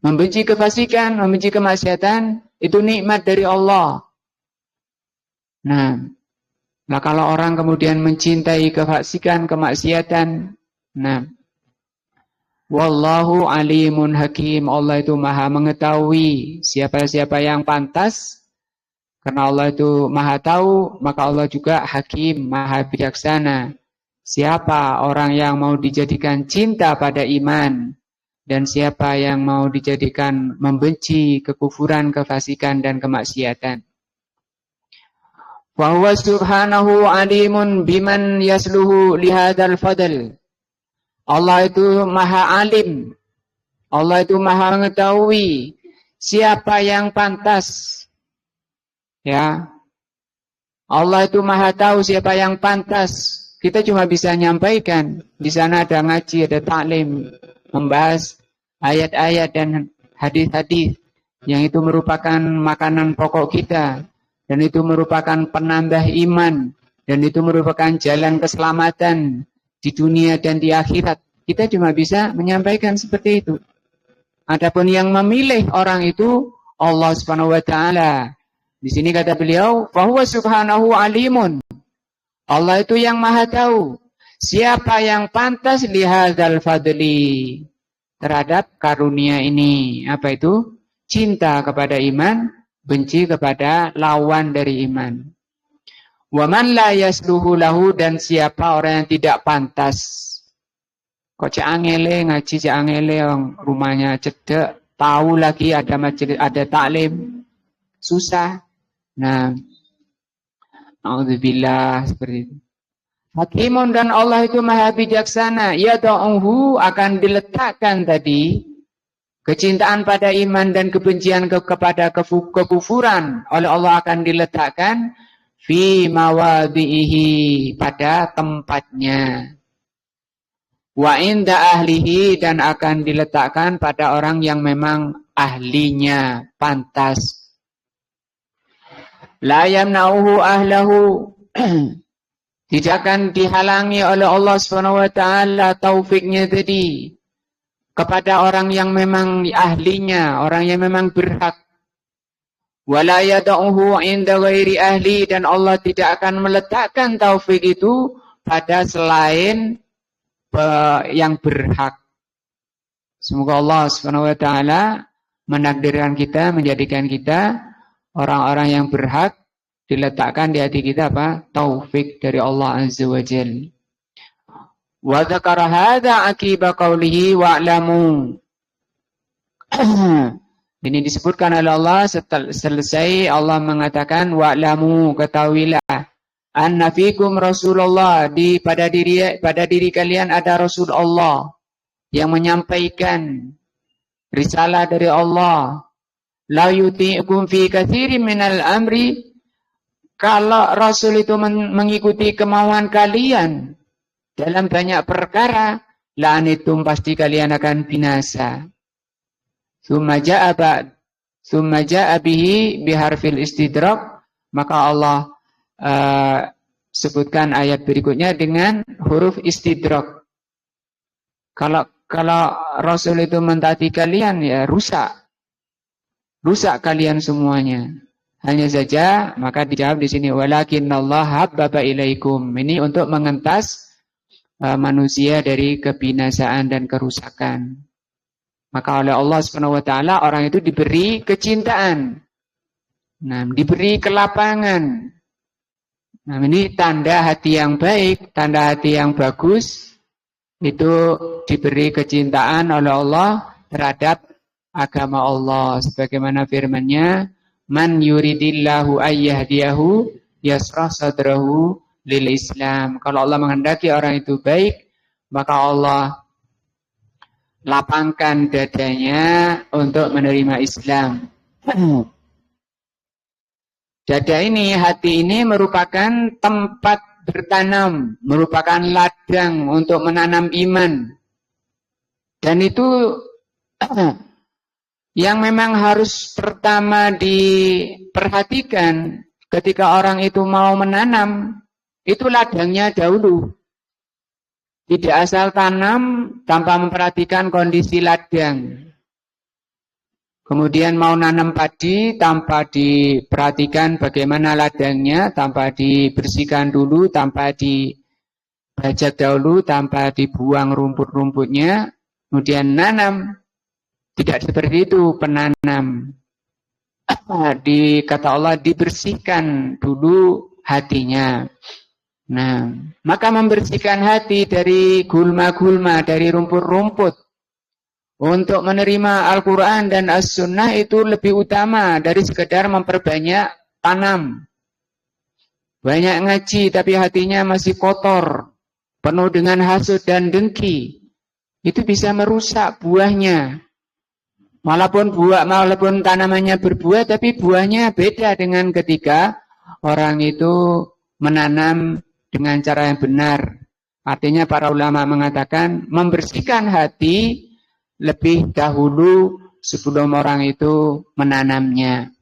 Membenci kefasikan, membenci kemaksiatan, itu nikmat dari Allah. Nah, kalau orang kemudian mencintai kefasikan, kemaksiatan, nah, wallahu alimun hakim, Allah itu maha mengetahui siapa-siapa yang pantas. Karena Allah itu maha tahu, maka Allah juga hakim, maha bijaksana. Siapa orang yang mau dijadikan cinta pada iman, dan siapa yang mau dijadikan membenci kekufuran, kefasikan, dan kemaksiatan. Wa huwa subhanahu alimun biman yasluhu lihadal fadl. Allah itu maha alim. Allah itu maha mengetahui siapa yang pantas. Ya, Allah itu maha tahu siapa yang pantas. Kita cuma bisa nyampaikan. Di sana ada ngaji, ada taklim, membahas ayat-ayat dan hadis-hadis yang itu merupakan makanan pokok kita, dan itu merupakan penambah iman, dan itu merupakan jalan keselamatan di dunia dan di akhirat. Kita cuma bisa menyampaikan seperti itu. Adapun yang memilih orang itu Allah Subhanahu wa taala. Di sini kata beliau, fahuwa subhanahu alimun. Allah itu yang maha tahu siapa yang pantas lihadzal fadli, terhadap karunia ini. Apa itu? Cinta kepada iman, benci kepada lawan dari iman. Wa man la yasluhu lahu, dan siapa orang yang tidak pantas. Kok cek angele ngaji, cek angele rumahnya cedek, tahu lagi ada majelis, ada taklim, susah. Nah, a'udzubillah, seperti itu. Hakimun, dan Allah itu maha bijaksana. Yada'uhu, akan diletakkan tadi kecintaan pada iman dan kebencian kepada kekufuran oleh Allah akan diletakkan fi mawadhihi, pada tempatnya. Wa inda ahlihi, dan akan diletakkan pada orang yang memang ahlinya, pantas. La yamna'uhu ahlahu, tidak akan dihalangi oleh Allah Subhanahu wa taala taufiknya tadi kepada orang yang memang ahlinya, orang yang memang berhak. Wala yad'uhu 'inda ghairi ahli, dan Allah tidak akan meletakkan taufik itu pada selain yang berhak. Semoga Allah Subhanahu wa taala menakdirkan kita, menjadikan kita orang-orang yang berhak, diletakkan di hati kita apa? Taufik dari Allah Azza wa Jalla. Wa dzakara hadza aqiba qawlihi wa'lamu. Ini disebutkan oleh Allah setelah selesai Allah mengatakan wa'lamu, ketahuilah, anna fikum Rasulullah, pada diri kalian ada Rasulullah yang menyampaikan risalah dari Allah. La yuti'kum fi katsirin minal amri, kalau Rasul itu mengikuti kemauan kalian dalam banyak perkara, la'anitum, pasti kalian akan binasa. Summa ja'a bihi biharfil istidrak, maka Allah sebutkan ayat berikutnya dengan huruf istidrak. Kalau Rasul itu mentaati kalian, ya rusak kalian semuanya. Hanya saja, maka dijawab di sini walakinnallaha habbaba ilaikum. Ini untuk mengentas manusia dari kebinasaan dan kerusakan. Maka oleh Allah Subhanahu wa taala orang itu diberi kecintaan. Nah, diberi kelapangan. Nah, ini tanda hati yang baik, tanda hati yang bagus, itu diberi kecintaan oleh Allah terhadap agama Allah. Sebagaimana firman-Nya, man yuridillahu ayyahdiyahu yasrah sadrahu lil Islam. Kalau Allah menghendaki orang itu baik, maka Allah lapangkan dadanya untuk menerima Islam. Dada ini, hati ini merupakan tempat bertanam, merupakan ladang untuk menanam iman. Dan itu yang memang harus pertama diperhatikan ketika orang itu mau menanam, itu ladangnya dahulu. Tidak asal tanam tanpa memperhatikan kondisi ladang. Kemudian mau nanam padi tanpa diperhatikan bagaimana ladangnya, tanpa dibersihkan dulu, tanpa dibajak dahulu, tanpa dibuang rumput-rumputnya, kemudian nanam. Tidak seperti itu penanam. Kata Allah, dibersihkan dulu hatinya. Nah, maka membersihkan hati dari gulma-gulma, dari rumput-rumput, untuk menerima Al-Quran dan As-Sunnah itu lebih utama dari sekedar memperbanyak tanam. Banyak ngaji tapi hatinya masih kotor, penuh dengan hasud dan dengki. Itu bisa merusak buahnya. Walaupun tanamannya berbuah, tapi buahnya beda dengan ketika orang itu menanam dengan cara yang benar. Artinya para ulama mengatakan membersihkan hati lebih dahulu sebelum orang itu menanamnya.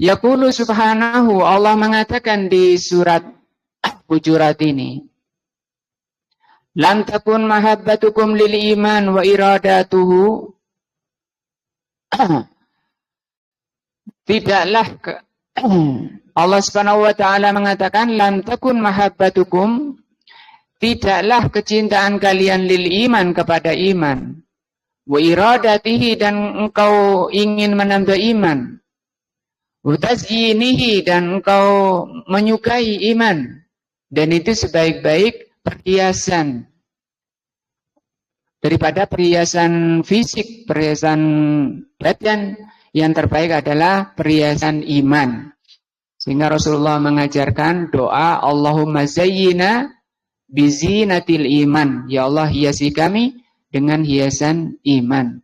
Yaqulu subhanahu, Allah mengatakan di surat Hujurat ini, lam takun mahabbatukum lil iman wa iradatuhu, tidaklah Allah Subhanahu wa taala mengatakan lam takun mahabbatukum, tidaklah kecintaan kalian lil iman kepada iman, wa iradatihi, dan engkau ingin menambah iman, wa tazyinihi, dan engkau menyukai iman, dan itu sebaik-baik perhiasan daripada perhiasan fisik, perhiasan badan. Yang terbaik adalah perhiasan iman. Sehingga Rasulullah mengajarkan doa, Allahumma zayyina bizinatil iman. Ya Allah, hiasi kami dengan hiasan iman.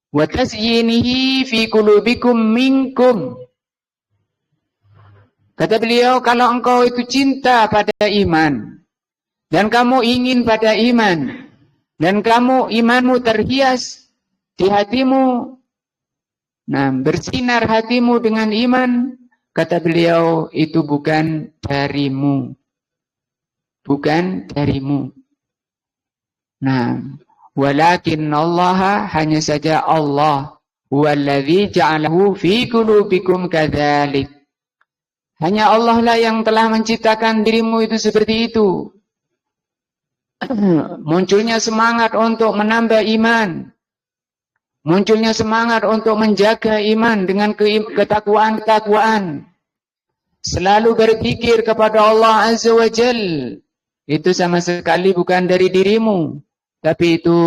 Wa tazyinihi fi qulubikum minkum. Kata beliau, kalau engkau itu cinta pada iman, dan kamu ingin pada iman, dan imanmu terhias di hatimu, nah, bersinar hatimu dengan iman, kata beliau, itu bukan darimu. Bukan darimu. Nah, walakin Allah, hanya saja Allah, huwallazi ja'alahu fi qulubikum kadzalik. Hanya Allah lah yang telah menciptakan dirimu itu seperti itu. Munculnya semangat untuk menambah iman. Munculnya semangat untuk menjaga iman dengan ketakwaan-ketakwaan. selalu berpikir kepada Allah Azza wa Jal, itu sama sekali bukan dari dirimu, tapi itu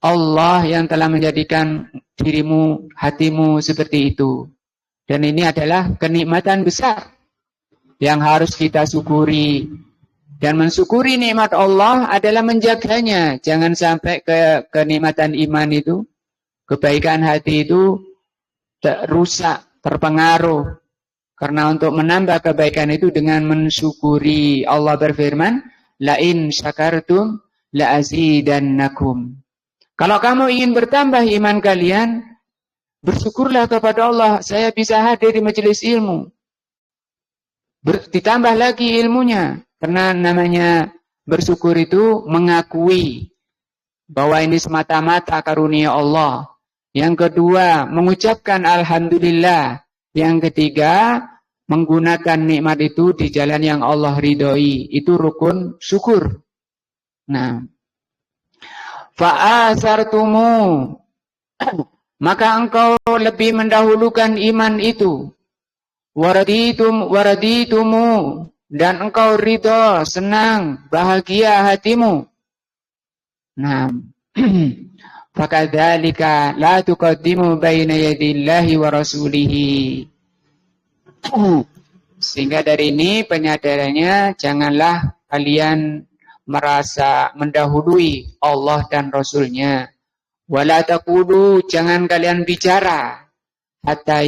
Allah yang telah menjadikan dirimu, hatimu seperti itu. Dan ini adalah kenikmatan besar yang harus kita syukuri. Dan mensyukuri nikmat Allah adalah menjaganya. Jangan sampai kenikmatan iman itu, kebaikan hati itu rusak, terpengaruh. Karena untuk menambah kebaikan itu dengan mensyukuri. Allah berfirman, la in syakartum la azidannakum. Kalau kamu ingin bertambah iman kalian, bersyukurlah kepada Allah. Saya bisa hadir di majelis ilmu. Ditambah lagi ilmunya. Karena namanya bersyukur itu mengakui bahwa ini semata-mata karunia Allah. Yang kedua, mengucapkan alhamdulillah. Yang ketiga, menggunakan nikmat itu di jalan yang Allah ridhoi. Itu rukun syukur. Nah, fa'asartumu, maka engkau lebih mendahulukan iman itu. Waraditumu, dan engkau ridho, senang, bahagia hatimu. Nah, fakadzalika la tuqaddimu baina yadillahi wa rasulihi. Sehingga dari ini penyadarannya, janganlah kalian merasa mendahului Allah dan Rasulnya. Wala taqulu, jangan kalian bicara hatta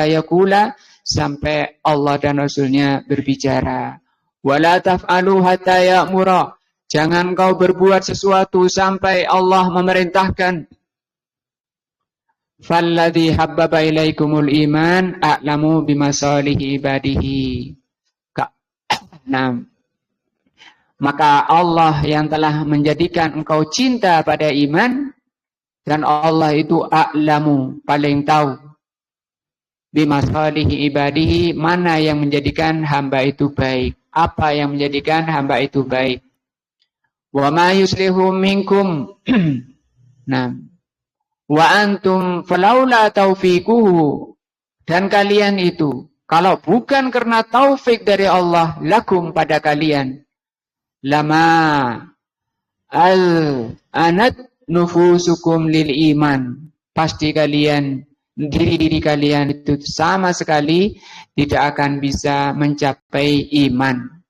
yakula, sampai Allah dan Rasulnya berbicara. Wala taf'alu hatta ya'mura, jangan kau berbuat sesuatu sampai Allah memerintahkan. Falladhi habbaba ilaikumul iman a'lamu bimasalihi ibadihi. Nah, maka Allah yang telah menjadikan engkau cinta pada iman, dan Allah itu a'lamu, paling tahu, bimasalihi ibadihi, mana yang menjadikan hamba itu baik, apa yang menjadikan hamba itu baik. Wa ma yuslihu minkum nah, wa antum falaula taufiquhu, dan kalian itu, kalau bukan karena taufik dari Allah, lakum pada kalian, lama anat nufusukum lil iman, pasti kalian, diri kalian itu sama sekali tidak akan bisa mencapai iman.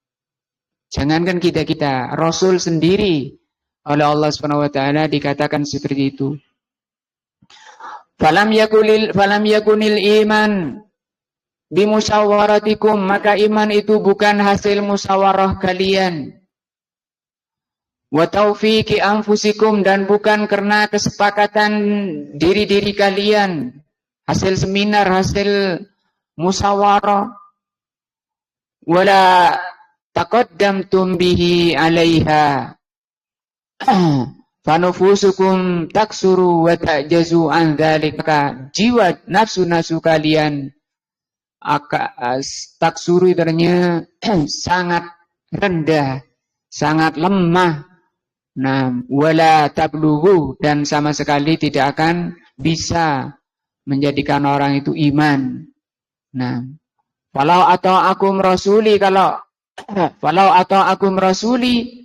Jangankan kita, Rasul sendiri oleh Allah Subhanahu wa taala dikatakan seperti itu. Falam yakunil iman bimusyawaratikum, maka iman itu bukan hasil musyawarah kalian. Wa taufiqi anfusikum, dan bukan karena kesepakatan diri kalian, hasil seminar, hasil musyawarah. Wala taqaddamtum bihi 'alaiha fanufusukum taksuru wa ta'jazu an dzalika, jiwa nafsu kalian taksuru, artinya sangat rendah, sangat lemah. Nah, wala tablughu, dan sama sekali tidak akan bisa menjadikan orang itu iman. Nah, falau ata'akum rasuli, falau ata'akum rasuli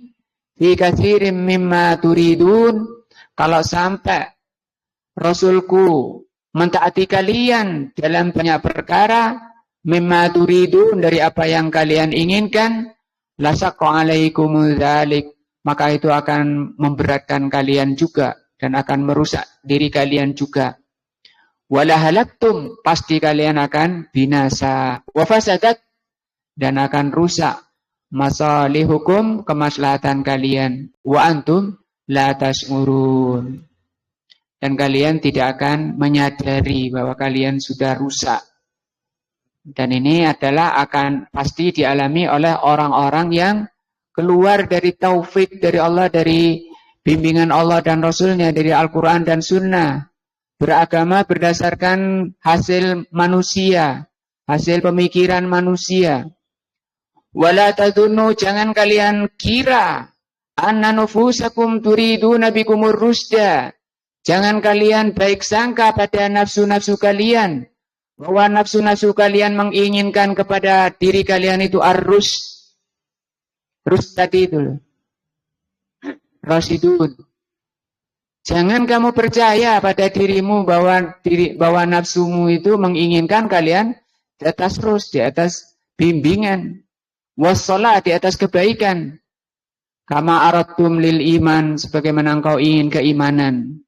fi katsirin mimma turidun, kalau sampai Rasulku mentaati kalian dalam banyak perkara, mimma turidun, dari apa yang kalian inginkan, lasaqqa alaikumul dzalik, maka itu akan memberatkan kalian juga dan akan merusak diri kalian juga. Wala halaktum, pasti kalian akan binasa. Wa fasadat, dan akan rusak masalihukum, kemaslahatan kalian. Wa antum la tash'urun, dan kalian tidak akan menyadari bahwa kalian sudah rusak. Dan ini adalah akan pasti dialami oleh orang-orang yang keluar dari taufik dari Allah, dari bimbingan Allah dan Rasulnya, dari Al-Quran dan Sunnah. Beragama berdasarkan hasil manusia, hasil pemikiran manusia. Wala tadunnu, jangan kalian kira, anna nufusakum turiduna bikumur rusda, jangan kalian baik sangka pada nafsu-nafsu kalian, Bahwa nafsu-nafsu kalian menginginkan kepada diri kalian itu arus. Rus tadi itu. Rasidun. Jangan kamu percaya pada dirimu bahwa nafsumu itu menginginkan kalian di atas rus, di atas bimbingan. Wassalah, di atas kebaikan. Kama aradtum lil iman, sebagaimana engkau ingin keimanan.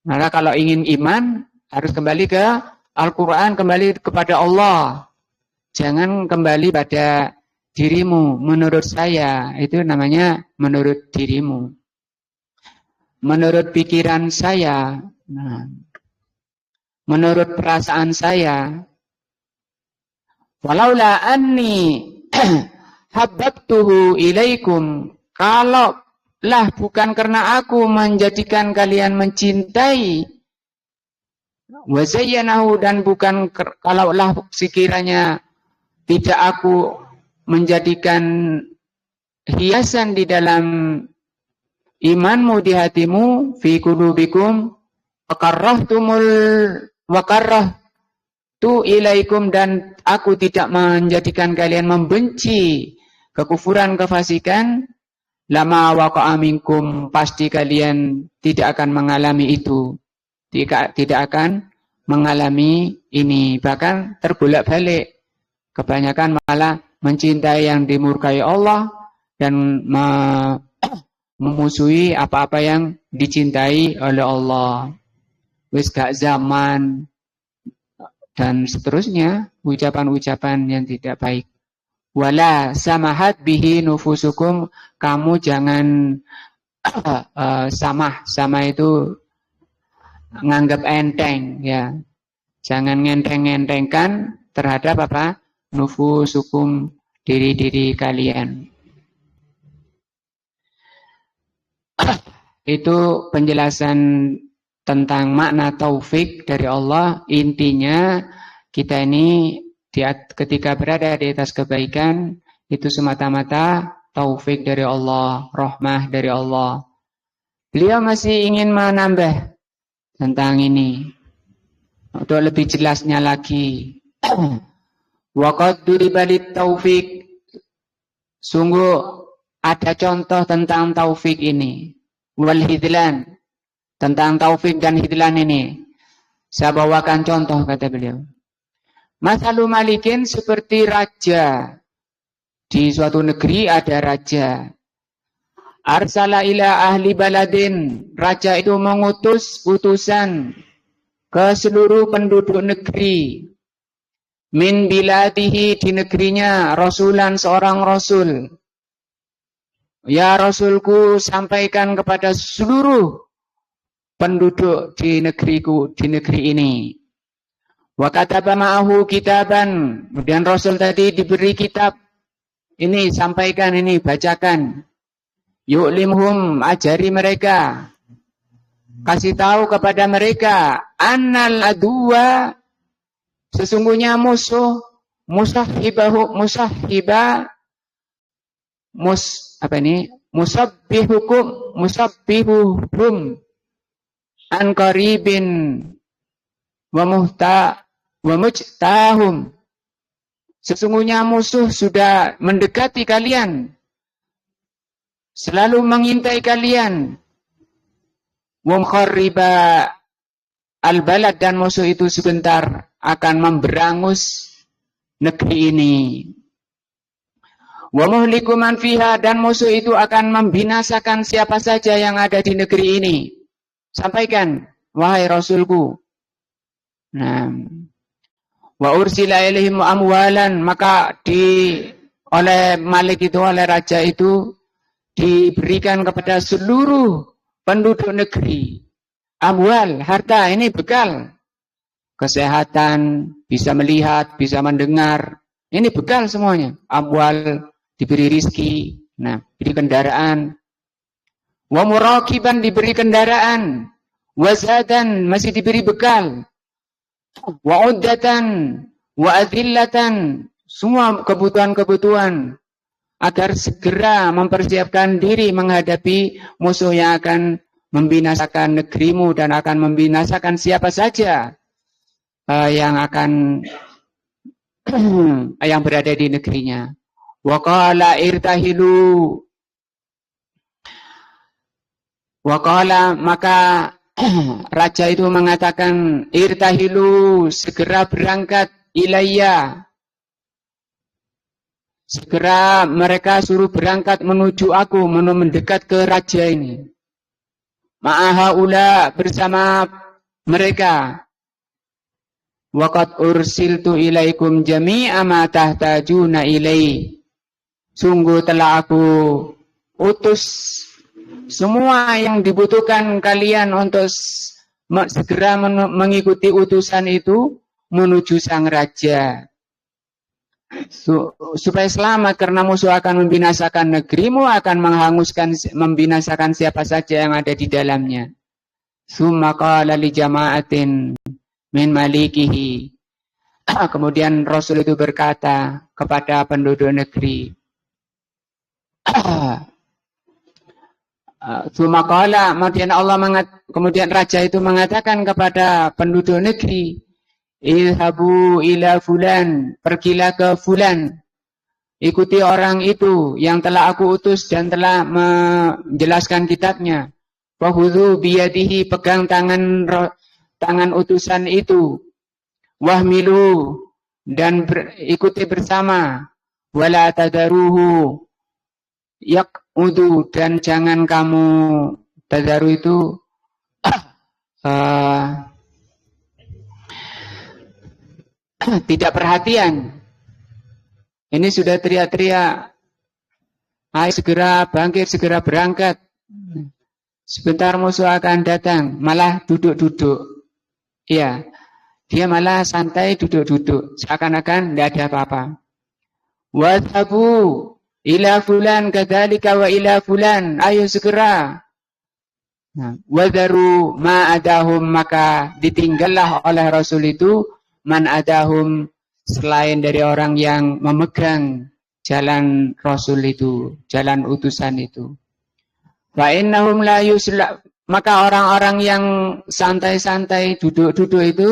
Maka kalau ingin iman, harus kembali ke Al-Quran, kembali kepada Allah. Jangan kembali pada dirimu. Menurut saya, itu namanya menurut dirimu. Menurut pikiran saya, menurut perasaan saya. Walaula anni habbabtuhu ilaikum, kalau lah bukan karena aku menjadikan kalian mencintai, wazayyanahu, dan bukan kalaulah sekiranya tidak aku menjadikan hiasan di dalam imanmu di hatimu, fi qulubikum wakarrahtu ilaikum, dan aku tidak menjadikan kalian membenci kekufuran, kefasikan, lama waqa'a minkum, pasti kalian tidak akan mengalami itu. Tidak akan mengalami ini. Bahkan terbolak-balik. Kebanyakan malah mencintai yang dimurkai Allah dan memusuhi apa-apa yang dicintai oleh Allah. Wis gak zaman dan seterusnya, ucapan-ucapan yang tidak baik. Wala samahat bihi nufusukum, kamu jangan sama itu nganggap enteng, ya. Jangan ngenteng-ngentengkan terhadap apa? Nufusukum, diri-diri kalian. Itu penjelasan tentang makna taufik dari Allah. Intinya kita ini ketika berada di atas kebaikan, itu semata-mata taufik dari Allah, rahmah dari Allah. Beliau masih ingin menambah tentang ini untuk lebih jelasnya lagi. Waqad duribalit taufik, sungguh ada contoh tentang taufik ini. Wal hidlan, tentang taufik dan hidlan ini. Saya bawakan contoh, kata beliau. Masalu malikin, seperti raja. Di suatu negeri ada raja. Arsala ila ahli baladin, raja itu mengutus utusan ke seluruh penduduk negeri. Min biladihi, di negerinya, rasulan, seorang rasul. Ya Rasulku, sampaikan kepada seluruh penduduk di negeriku, di negeri ini. Wa kataba ma'ahu kitaban, kemudian Rasul tadi diberi kitab. Ini sampaikan, ini bacakan. Yu'limhum, ajari mereka. Kasih tahu kepada mereka, annal aduwa, sesungguhnya musuh, musabbihukum an qaribin wa mujtahum. Sesungguhnya musuh sudah mendekati kalian, selalu mengintai kalian. Wa mukharriba al-balad, dan musuh itu sebentar akan memberangus negeri ini. Wa muhliku man fiha, dan musuh itu akan membinasakan siapa saja yang ada di negeri ini. Sampaikan, wahai Rasulku. Nah, wa ursila ilaihim amwalan, maka oleh Malik itu, oleh raja itu, diberikan kepada seluruh penduduk negeri amwal, harta, ini bekal. Kesehatan, bisa melihat, bisa mendengar, ini bekal semuanya. Amwal, diberi rizki, nah, diberi kendaraan. Wa murakiban, diberi kendaraan. Wa zadan, masih diberi bekal. Wa uddatan, wa adillatan, semua kebutuhan-kebutuhan, agar segera mempersiapkan diri menghadapi musuh yang akan membinasakan negerimu dan akan membinasakan siapa saja yang akan yang berada di negerinya. Wa qala irtahilu. Wa qala, maka raja itu mengatakan, irtahilu, segera berangkat ilayya. Segera mereka suruh berangkat menuju aku, mendekat ke raja ini. Ma'ahaula, bersama mereka. Waqad ursiltu ilaikum jami'a ma tahtajuna ilai. Sungguh telah aku utus semua yang dibutuhkan kalian untuk segera mengikuti utusan itu menuju sang raja. Supaya selamat, karena musuh akan membinasakan negerimu, akan menghanguskan, membinasakan siapa saja yang ada di dalamnya. Summa qala li jama'atin min malikihi. Kemudian Rasul itu berkata kepada penduduk negeri. Summa qala, kemudian raja itu mengatakan kepada penduduk negeri, Ilhabu ila fulan, pergilah ke fulan. Ikuti orang itu yang telah aku utus dan telah menjelaskan kitabnya. Fahudhu biyadihi, pegang tangan utusan itu. Wahmilu, dan ikuti bersama. Wala tadaruhu yak'udu, dan jangan kamu, tadaru itu tidak perhatian. Ini sudah teriak-teriak, ayo segera bangkit, segera berangkat. Sebentar musuh akan datang, malah duduk-duduk. Iya, dia malah santai duduk-duduk, seakan-akan tidak ada apa-apa. Wadhabu ila fulan kadzalika wa ila fulan, ayo segera. Wadaru ma adahum, maka ditinggallah oleh Rasul itu man adahum, selain dari orang yang memegang jalan Rasul itu, jalan utusan itu. Fa innahum la yusla, maka orang-orang yang santai-santai duduk-duduk itu,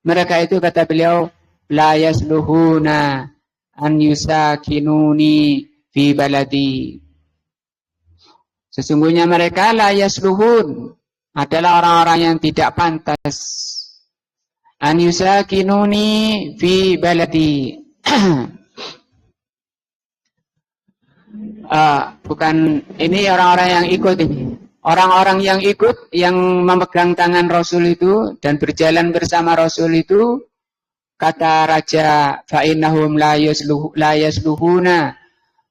mereka itu kata beliau la yasluhuna an yusakinuni fi baladi. Sesungguhnya mereka la yasluhun, adalah orang-orang yang tidak pantas an yusakinuni fi baladi. Bukan, ini orang-orang yang ikut ini. Orang-orang yang ikut, yang memegang tangan Rasul itu dan berjalan bersama Rasul itu, kata raja, fa innahum la yasluhuna,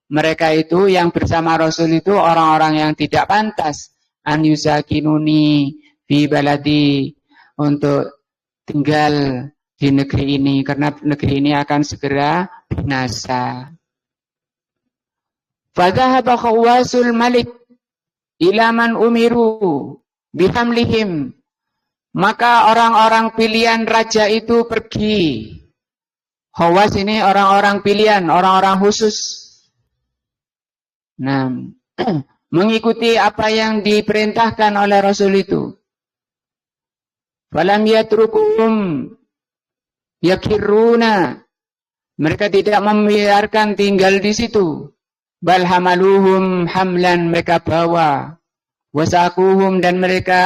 mereka itu yang bersama Rasul itu orang-orang yang tidak pantas an yusakinuni fi baladi, untuk tinggal di negeri ini, karena negeri ini akan segera binasa. Fadhahaba khawasul malik ila man umiru bihamlihim, maka orang-orang pilihan raja itu pergi. Khawas ini orang-orang pilihan, orang-orang khusus. Nah, mengikuti apa yang diperintahkan oleh Rasul itu. Falam yatrukum yakiruna, mereka tidak membiarkan tinggal di situ. Bal hamaluhum hamlan, mereka bawa. Wasakuhum, dan mereka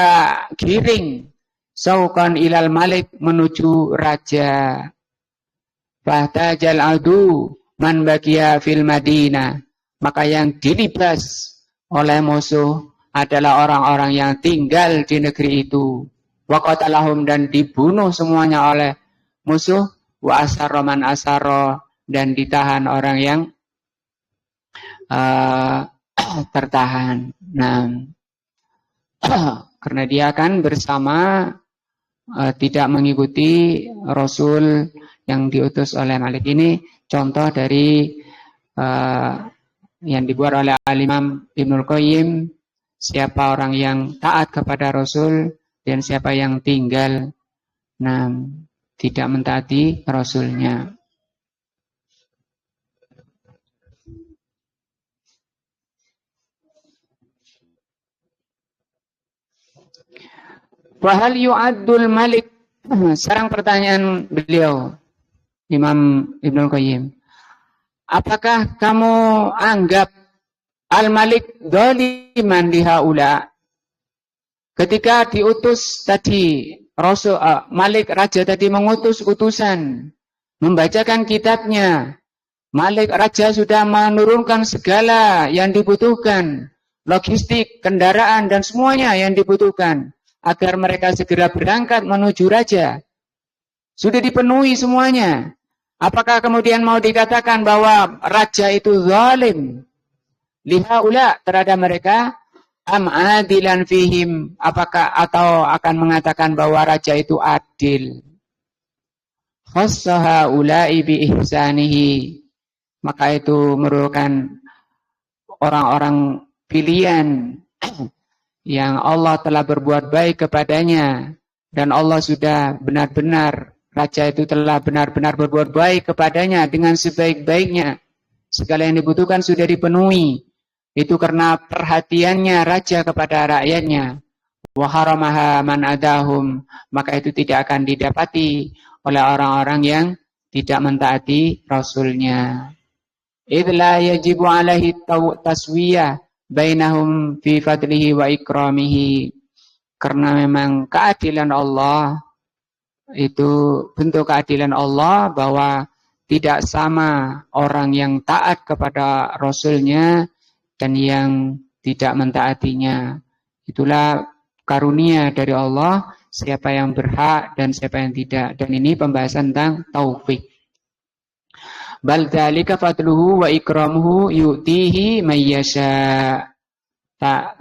giring. Sauqan ilal malik, menuju raja. Fahtajal adu man baqiya fil Madinah, maka yang dilibas oleh musuh adalah orang-orang yang tinggal di negeri itu. Wa qatalahum, dan dibunuh semuanya oleh musuh. Wa asarra man asarra, dan ditahan orang yang tertahan. Nah, karena dia kan bersama, tidak mengikuti Rasul yang diutus oleh Malik. Ini contoh dari yang dibuat oleh Al-Imam Ibnul Qayyim, siapa orang yang taat kepada Rasul dan siapa yang tinggal, nah, tidak mentaati Rasulnya. Wahal yu'addul malik Sekarang pertanyaan beliau, Imam Ibnul Qayyim. Apakah kamu anggap Al-Malik dzaliman lihaula? Ketika diutus tadi Rasul Malik raja tadi mengutus utusan membacakan kitabnya, Malik raja sudah menurunkan segala yang dibutuhkan, logistik, kendaraan dan semuanya yang dibutuhkan agar mereka segera berangkat menuju raja. Sudah dipenuhi semuanya. Apakah kemudian mau dikatakan bahwa raja itu zalim lihaula terhadap mereka? Am adilan fihim, apakah atau akan mengatakan bahwa raja itu adil? Khassaha ulai bi ihsanihi, maka itu merupakan orang-orang pilihan yang Allah telah berbuat baik kepadanya, dan Allah sudah benar-benar, raja itu telah benar-benar berbuat baik kepadanya dengan sebaik-baiknya. Segala yang dibutuhkan sudah dipenuhi. Itu karena perhatiannya raja kepada rakyatnya. Wa haramaha man adahum, maka itu tidak akan didapati oleh orang-orang yang tidak mentaati Rasulnya. Idh la yajibu alaihi taswiyah bainahum fi fadlihi wa ikramihi. Karena memang keadilan Allah itu bentuk keadilan Allah, bahwa tidak sama orang yang taat kepada Rasulnya dan yang tidak mentaatinya. Itulah karunia dari Allah, siapa yang berhak dan siapa yang tidak. Dan ini pembahasan tentang taufik. Bal dzalika fadluhu wa ikramuhu yu'tihi may yasha.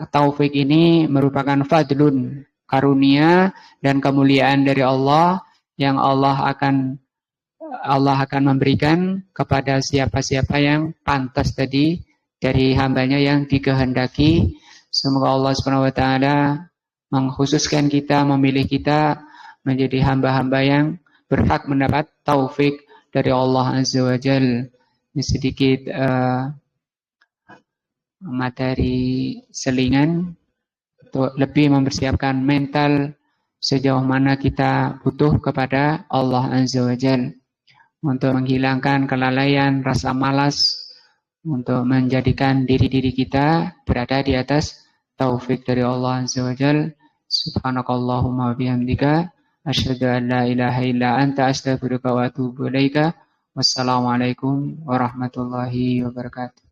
Taufik ini merupakan fadlun, karunia dan kemuliaan dari Allah yang Allah akan memberikan kepada siapa-siapa yang pantas tadi dari hambanya yang dikehendaki. Semoga Allah SWT mengkhususkan kita, memilih kita menjadi hamba-hamba yang berhak mendapat taufik dari Allah Azza wa Jal. Ini sedikit materi selingan untuk lebih mempersiapkan mental sejauh mana kita butuh kepada Allah Azza wa Jal, untuk menghilangkan kelalaian, rasa malas, untuk menjadikan diri-diri kita berada di atas taufik dari Allah Azza wa Jal. Subhanakallahumma wa bihamdika asyhadu an la ilaha illa anta astaghfiruka wa atubu ilaika. Wassalamualaikum warahmatullahi wabarakatuh.